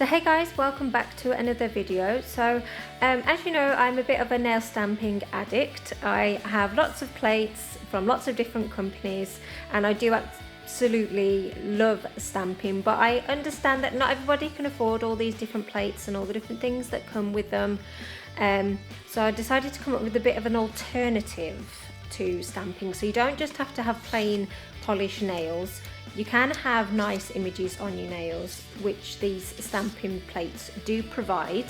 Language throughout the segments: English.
hey guys, welcome back to another video. As you know, I'm a bit of a nail stamping addict. I have lots of plates from lots of different companies and I do absolutely love stamping, but I understand that not everybody can afford all these different plates and all the different things that come with them. So I decided to come up with a bit of an alternative to stamping. So you don't just have to have plain polished nails. You can have nice images on your nails, which these stamping plates do provide.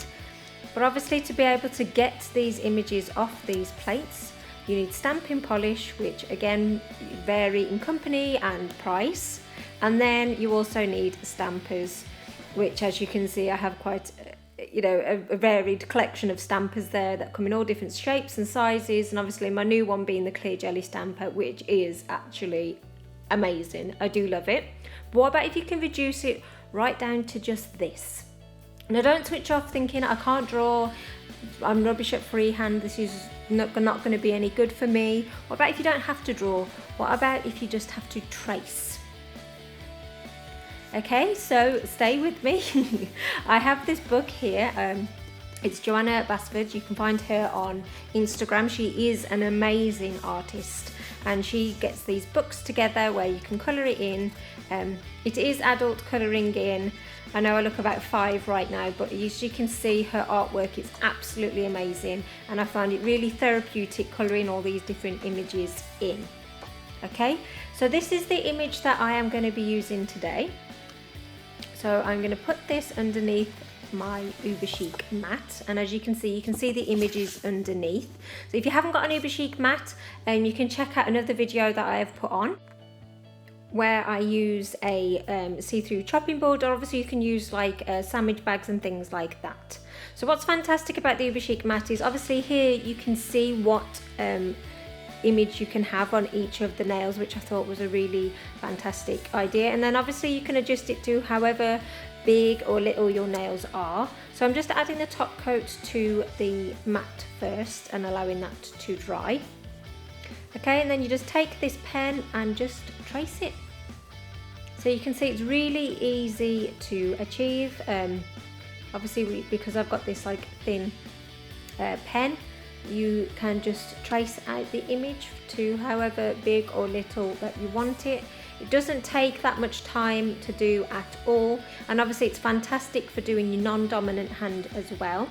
But obviously, to be able to get these images off these plates, you need stamping polish, which again vary in company and price. And then you also need stampers, which, as you can see, I have quite a varied collection of stampers there that come in all different shapes and sizes. And obviously my new one being the clear jelly stamper, which is actually amazing. I do love it. But what about if you can reduce it right down to just this? Now don't switch off thinking I can't draw, I'm rubbish at freehand, this is not going to be any good for me. What about if you don't have to draw? What about if you just have to trace? Okay, so stay with me. I have this book here. It's Joanna Basford. You can find her on Instagram. She is an amazing artist and she gets these books together where you can colour it in. It is adult colouring in. I know I look about 5 right now, but as you can see, her artwork is absolutely amazing and I find it really therapeutic colouring all these different images in. Okay, so this is the image that I am going to be using today. So I'm going to put this underneath my UBERCHIC mat, and as you can see the images underneath. So if you haven't got an UBERCHIC mat, you can check out another video that I have put on where I use a see-through chopping board, or obviously you can use like sandwich bags and things like that. So what's fantastic about the UBERCHIC mat is obviously here you can see what image you can have on each of the nails, which I thought was a really fantastic idea. And then obviously you can adjust it to however big or little your nails are. So I'm just adding the top coat to the mat first and allowing that to dry. Okay, and then you just take this pen and just trace it. So you can see it's really easy to achieve. Obviously because I've got this like thin pen, you can just trace out the image to however big or little that you want it. It doesn't take that much time to do at all, and obviously it's fantastic for doing your non-dominant hand as well.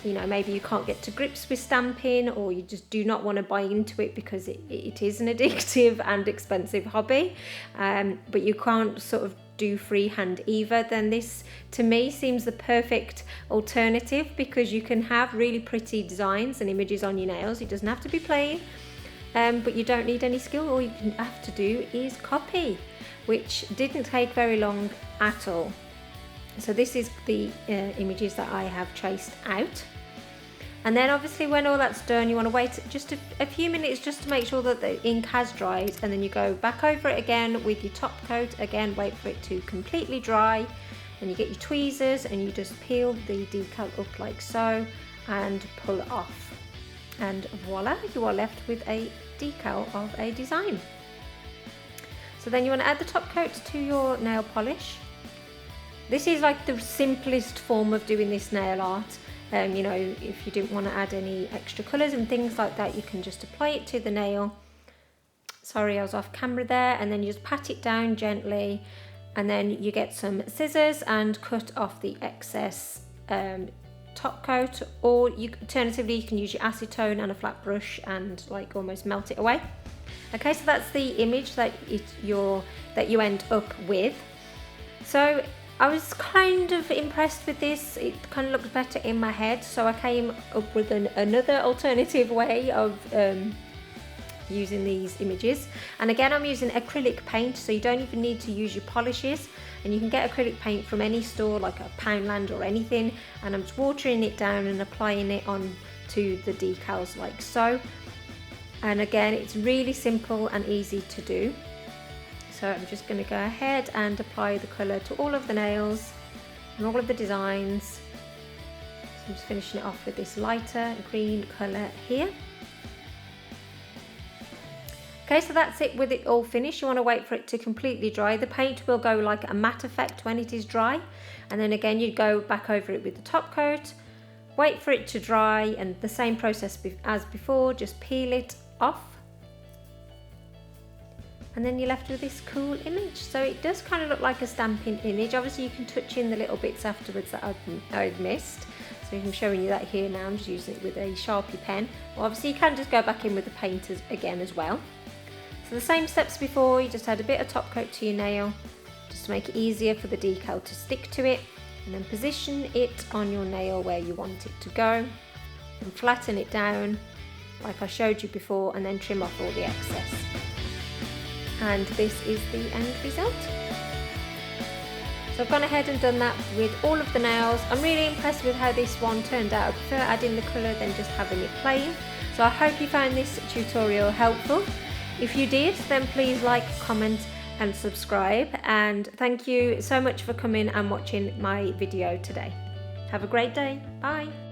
You know, maybe you can't get to grips with stamping, or you just do not want to buy into it because it is an addictive and expensive hobby, but you can't sort of do freehand either. Then this to me seems the perfect alternative, because you can have really pretty designs and images on your nails. It doesn't have to be plain, but you don't need any skill. All you have to do is copy, which didn't take very long at all. So this is the images that I have traced out. And then obviously when all that's done, you want to wait just a few minutes just to make sure that the ink has dried, and then you go back over it again with your top coat. Again, wait for it to completely dry, and you get your tweezers and you just peel the decal up like so and pull it off, and voila, you are left with a decal of a design. So then you want to add the top coat to your nail polish. This is like the simplest form of doing this nail art. You know, if you didn't want to add any extra colours and things like that, you can just apply it to the nail. Sorry, I was off camera there. And then you just pat it down gently, and then you get some scissors and cut off the excess top coat, or alternatively you can use your acetone and a flat brush and like almost melt it away. Okay, so that's the image that you end up with. So I was kind of impressed with this. It kind of looked better in my head, so I came up with another alternative way of using these images. And again, I'm using acrylic paint, so you don't even need to use your polishes, and you can get acrylic paint from any store like a Poundland or anything. And I'm just watering it down and applying it on to the decals like so. And again, it's really simple and easy to do. So I'm just going to go ahead and apply the colour to all of the nails and all of the designs. So I'm just finishing it off with this lighter green colour here. Okay, so that's it with it all finished. You want to wait for it to completely dry. The paint will go like a matte effect when it is dry. And then again, you go back over it with the top coat, wait for it to dry, and the same process as before, just peel it off. And then you're left with this cool image. So it does kind of look like a stamping image. Obviously you can touch in the little bits afterwards that I've missed. So I'm showing you that here now. I'm just using it with a Sharpie pen. Well, obviously you can just go back in with the paint again as well. So the same steps before, you just add a bit of top coat to your nail, just to make it easier for the decal to stick to it. And then position it on your nail where you want it to go. And flatten it down like I showed you before, and then trim off all the excess. And this is the end result. So I've gone ahead and done that with all of the nails. I'm really impressed with how this one turned out. I prefer adding the colour than just having it plain. So I hope you found this tutorial helpful. If you did, then please like, comment and subscribe. And thank you so much for coming and watching my video today. Have a great day. Bye.